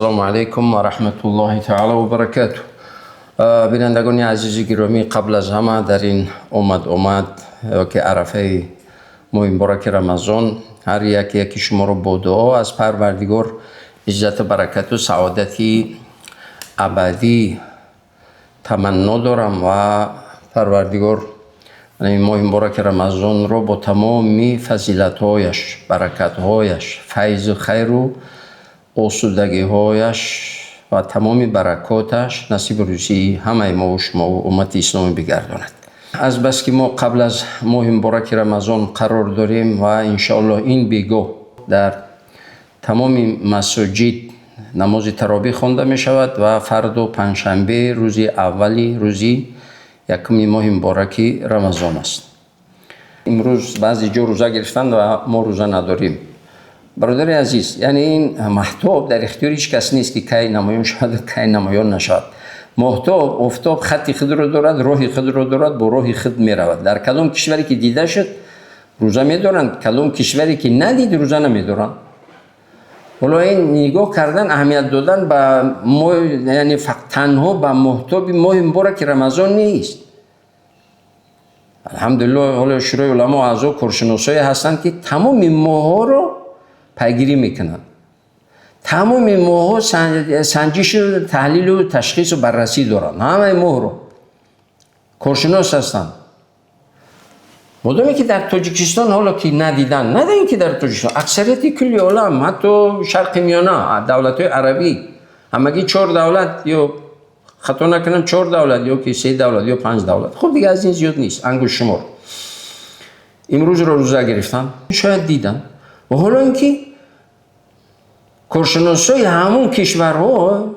السلام علیکم و رحمت الله تعالی و برکاته. بینندگان عزیز گرامی، قبل از همه در این اومد که عرفه ماه مبارک رمضان هر یکی شما رو با دعا از پروردگار عزت، برکت و سعادتی ابدی تمنا دارم و پروردگار این ماه مبارک رمضان رو با تمام فضیلت‌هایش، برکت‌هایش، فیض و خیر و آسودگی هایش و تمام برکاتش نصیب روزی همه ما و شما و امت اسلامی بگرداند. از بس که ما قبل از ماه مبارک رمضان قرار داریم و انشاءالله این بیگاه در تمام مساجد نماز تراویح خوانده می شود و فردا پنجشنبه روزی اولی روزی یکم ماه مبارک رمضان است. امروز بعضی جا روزه گرفتند و ما روزه نداریم. برادر عزیز، یعنی این مهتاب در اختیار هیچ کس نیست که کی نمایان شود کی نمایان نشود. مهتاب آفتاب خط خود را دارد، راه خود را دارد، با راه خود می رود. در کدام کشوری که دیده شد روزه می دارند، کدام کشوری که ندید روزه نمی دارند. حالا این نگاه کردن، اهمیت دادن به ما، یعنی فقط تنها به مهتاب ماه مبارک رمضان نیست. الحمدلله حالا شورای علما و اعضا کارشناسایی هستند که تمام ماها رو پیگیری میکنند. تمام ماها سنجش و تحلیل و تشخیص و بررسی دارند. همه ماه رو کارشناس هستند. مادامی که در تاجیکستان حالا که ندیدن، نه اینکه در تاجیکستان، اکثریت کلی عالم، حتی شرق میانه، دولت‌های عربی، همگی 4 دولت یا خطا نکنم 4 دولت یا که 3 دولت یا 5 دولت، خب دیگه از این زیاد نیست، انگشت شمار امروز رو روزه گرفتن، شاید دیدن. و حالا اینکه کارشناسای همون کشورها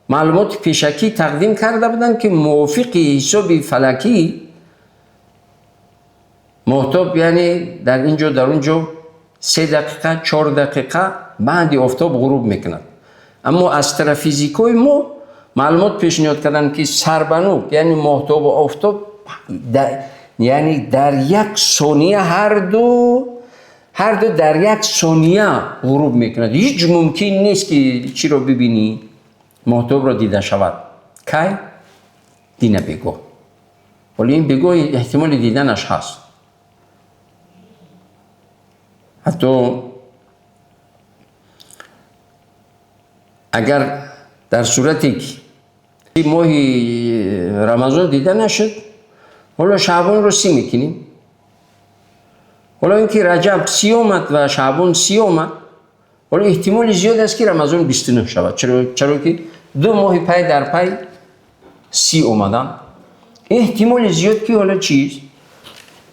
معلومات پیشکی تقدیم کرده بودن که موافق حساب فلکی مهتاب، یعنی در اینجا در اونجا 3 دقیقه 4 دقیقه بعد آفتاب غروب میکند. اما از طرف فیزیکای ما معلومات پیشنهاد کردن که سربنوک، یعنی مهتاب و آفتاب یعنی در 1 ثانیه هر دو در 1 ثانیه غروب میکند. هیچ ممکن نیست که چی رو ببینی مهتاب رو دیده شود. کی؟ دین بگاه. ولی این بگاه احتمال دیدنش هست. حتی اگر در صورتی که ماه رمضان دیده نشد، حالا شعبان رو 30 میکنیم. حالا اینکه رجب 30 اومد و شعبان 30 اومد، حالا احتمال زیاد است که رمضان 29 شود. چرا که 2 ماه پی در پی 30 اومدن. احتمال زیاد که حالا چیز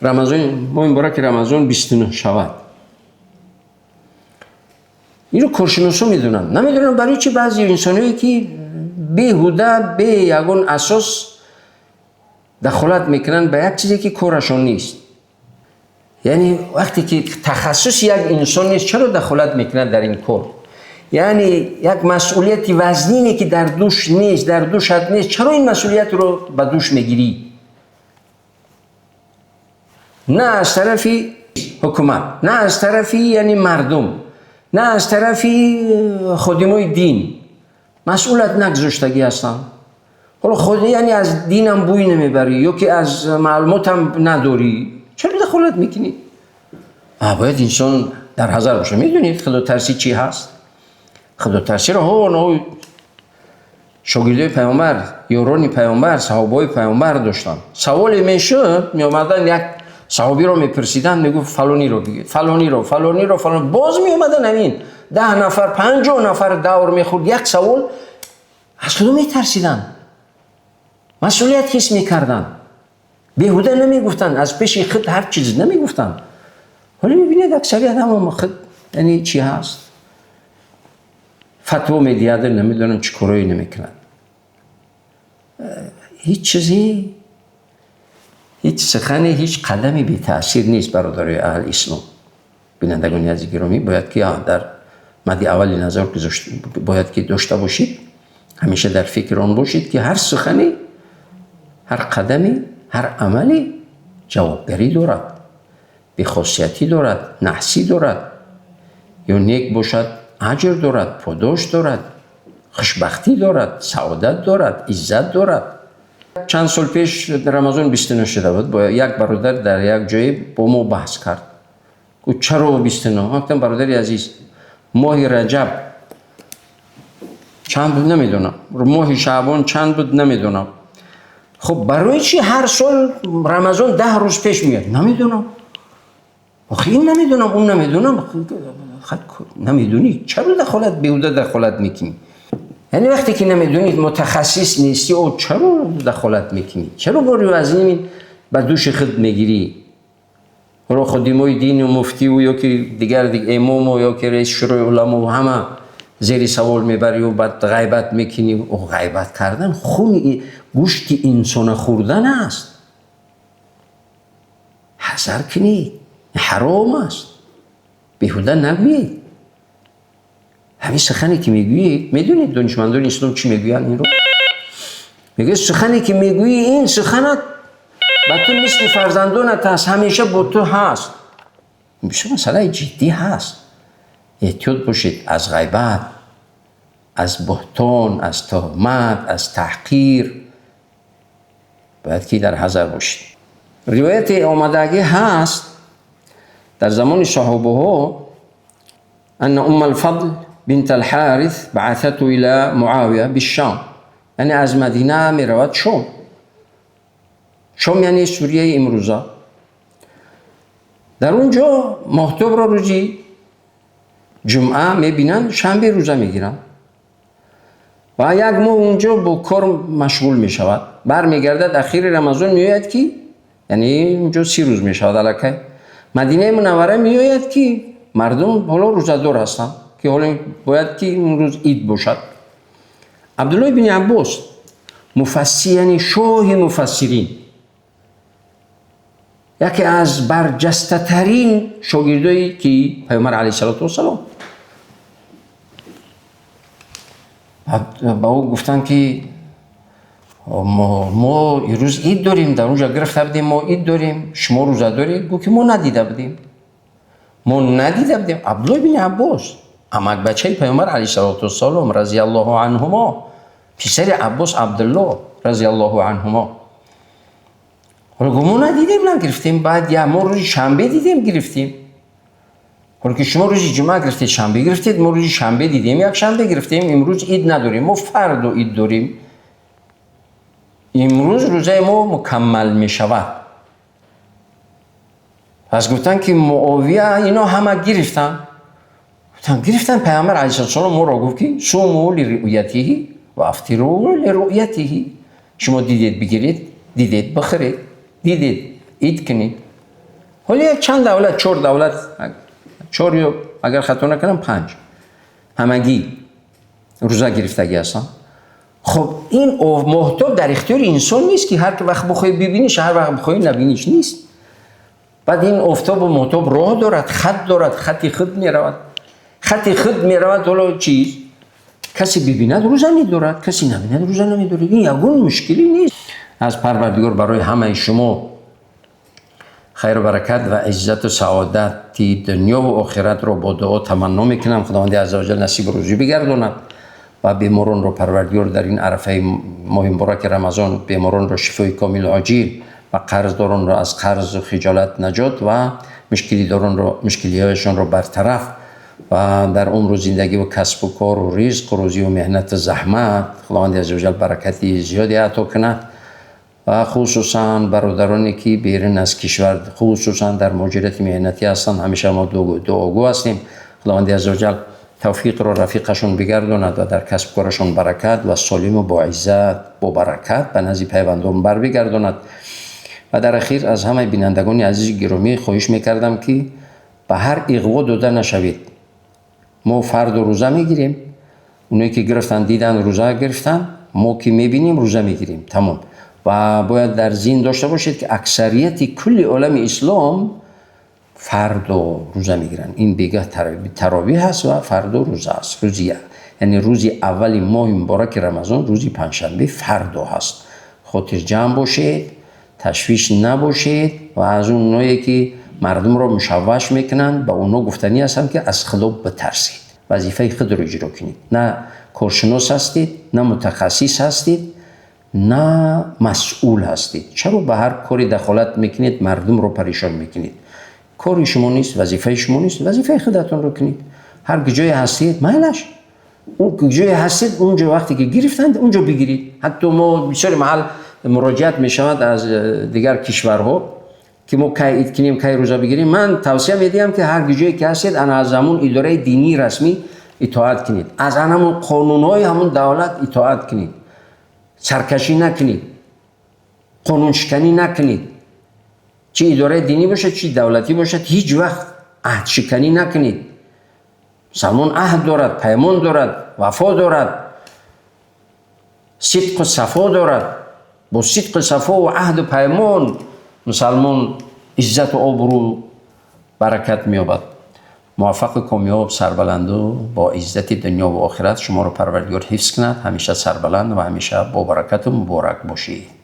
رمضان ماه مبارک رمضان 29 شود. این رو کارشناسا میدونن. نمیدونن برای چی بعضی انسانایی که بیهوده به یگان اساس دخالت میکنن به یک چیزی که کارشون نیست. یعنی وقتی که تخصص یک انسان نیست، چرا دخالت میکنه در این کار؟ یعنی یک مسئولیت وزنینی که در دوش نیست، در دوشت نیست، چرا این مسئولیت رو به دوش میگیری؟ نه از طرفی حکومت، نه از طرفی یعنی مردم، نه از طرفی خادمای دین. مسئولیت نگذاشتگی هستن. حالا خود یعنی از دینم بوی نمیبری یا که از معلوماتم نداری، چرا دخالت میکنی؟ باید انسان در حذر باشه. میدونید خدا ترسی چی هست؟ خدا ترسی رو ها شاگردای پیامبر، یاران پیامبر، صحابای پیامبر داشتن. سوال میشد، میامدن یک صحابی رو میپرسیدن، میگفت فلانی رو بگید، فلانی رو، باز میامدن همین 10 نفر 50 نفر دور میخورد یک سوال. از کدوم میترسیدن؟ مسئولیت حس میکردن، بیهوده نمیگفتن، از پیش خود هر چیز نمیگفتن. حالا میبینید اکثریت هم خود یعنی چی هست؟ فتوا میدید، نمیدونم چی کارایی نمیکنن. هیچ چیزی، هیچ سخنی، هیچ قدمی بی تأثیر نیست برادرای اهل اسلام. بینندگان عزیز گرامی، باید که در مد اول نظر باید که داشته باشید، همیشه در فکر آن باشید که هر سخنی، هر قدمی، هر عملی جوابداری دارد، بخاصیتی دارد، نحسی دارد. یا نیک باشد اجر دارد، پاداش دارد، خوشبختی دارد، سعادت دارد، عزت دارد. چند سال پیش در رمضان 29 شده بود، با یک برادر در یک جایی با ما بحث کرد. گفت چرا 29؟ گفتم برادری عزیز، ماه رجب چند بود نمیدونم، ماه شعبان چند بود نمیدونم. خب برای چی هر سال رمضان 10 روز پیش میاد؟ نمیدونم. آخه این نمیدونم اون نمیدونم. نمیدونی چرا بیهوده دخالت میکنی؟ یعنی وقتی که نمیدونید متخصص نیستی او چرا دخالت میکنی؟ چرا باری از این به دوش خود میگیری؟ رو خودیموی دین و مفتی و یا که دیگر امام و یا که رئیس شورای علما و همه زیر سوال میبری و بعد غیبت میکنی. و غیبت کردن خون گوشت انسان خوردن است. حذر کنید، حرام است. بیهوده نگویید. همین سخنی که میگویید، میدونید دانشمندان اسلام چی میگویند این رو؟ میگه سخنی که میگویی این سخنت با تو مثل فرزندانت هست، همیشه با تو هست. میشه مسئله جدی هست. احتیاط باشید از غیبت، از بهتان، از تهمت، از تحقیر. باید که در حذر باشید. روایت آمدگی هست در زمان صحابه ها ان ام الفضل بنت الحارث بعثته الى معاویه بالشام. یعنی از مدینه می رود شام. شام یعنی سوریه امروزه. در اونجا ماهتاب را روزی جمعه میبینن، شنبه روزه میگیرن و یک ماه اونجا با کار مشغول میشود. برمیگردد اخیر رمضان میآید که یعنی اونجا 30 روز میشود الکی. مدینه منوره میآید که مردم حالا روزه‌دار هستند که حالا باید که اون روز عید باشد. عبدالله بن عباس مفسر، یعنی شاه مفسرین، یکی از برجسته ترین شاگردایی که پیامبر علیه السلام با او گفتن که ما این روز عید داریم، در اونجا گرفته بودیم ما عید داریم، شما روزه دارید؟ گفت که ما ندیده بودیم. عبدالله بن عباس عمک بچه پیامبر علیه السلام رضی الله عنهما، پسر عباس عبدالله رضی الله عنهما. حالا ما ندیدیم نگرفتیم، بعد یا ما روز شنبه دیدیم گرفتیم. حالا که شما روز جمعه گرفتید شنبه گرفتید، ما روز شنبه دیدیم یک شنبه گرفتیم. امروز عید نداریم، ما فردا عید داریم. امروز روزه ما مکمل می شود. پس گفتن که معاویه اینا همه گرفتن پیامبر علیه السلام ما را گفت که صوموا لرؤیته و افطروا لرؤیته. شما دیدید بگیرید، دیدید بخورید، دیدید عید کنید. حالا چند دولت، 4 دولت، 4 یا اگر خطا نکنم 5 همگی روزه گرفتگی هستن. خب این محتاب در اختیار انسان نیست که هر وقت بخوای ببینیش، هر وقت بخوای نبینیش نیست. بعد این آفتاب و محتاب راه دارد، خط دارد، خطی خود می رود. حالا چیز کسی ببیند روزه می دارد، کسی نبیند روزه نمی دارد. این یگون مشکلی نیست. از پروردگار برای همه شما خیر و برکت و عزت و سعادت دنیا و آخرت رو با دعا تمنا میکنم. خداوند عزوجل نصیب روزی بگرداند و بیماران رو پروردگار در این عرفه ماه مبارک رمضان بیماران رو شفای کامل عاجل و قرضداران رو از قرض و خجالت نجات و مشکلی‌هایشان رو برطرف و در عمر و زندگی و کسب و کار و رزق و روزی و مهنت زحمت خداوند عزوجل برکتی زیادی عطا کند. و خصوصا برادرانی که بیرون از کشور خصوصا در مهاجرت مهنتی هستند، همیشه ما دعاگو هستیم خداوند عزوجل توفیق را رفیقشون بگرداند و در کسب کارشون برکت و سالم و با عزت با برکت به نزد پیوندان بر بگرداند. و در اخیر از همه بینندگان عزیز گرامی خواهش میکردم که به هر اغوا داده نشوید. ما فرد روزه میگیریم، اونایی که گرفتن دیدن روزه گرفتن، ما که میبینیم روزه میگیریم، تمام. و باید در ذهن داشته باشید که اکثریت کل عالم اسلام فرد و روزه میگیرن. این بیگاه تراویح هست و فرد و روزه است. یعنی روزی اول ماه مبارک رمضان روزی پنجشنبه فرد هست. خاطر جمع باشید، تشویش نباشید و از اون نوعی که مردم را مشوش میکنن به اونا گفتنی هستن که از خدا بترسید. وظیفه خود رو اجرا کنید. نه کارشناس هستید، نه متخصص هستید، نه مسئول هستید. چرا به هر کاری دخالت میکنید، مردم رو پریشان میکنید؟ کاری شما نیست، وظیفه شما نیست، وظیفه خودتون رو کنید. هر جای هستید مالش، اون جای هستید اونجا وقتی که گرفتند اونجا بگیرید. حتی ما بسیار محل مراجعت میشود از دیگر کشورها که ما کی کنیم کی روزا بگیریم. من توصیه میدیم که هر جایی که هستید از همون اداره دینی رسمی اطاعت کنید، از همون قانونهای همون دولت اطاعت کنید، سرکشی نکنید، قانون شکنی نکنید. چه اداره دینی باشد چه دولتی باشد، هیچ وقت عهد شکنی نکنید. مسلمان عهد دارد، پیمان دارد، وفا دارد، صدق و صفا دارد. با صدق و صفا و عهد و پیمان مسلمان عزت و آبرو برکت می‌یابد. موفق و کامیاب، سربلند و با عزت دنیا و آخرت شما رو پروردگار حفظ کند. همیشه سربلند و همیشه با برکت و مبارک باشید.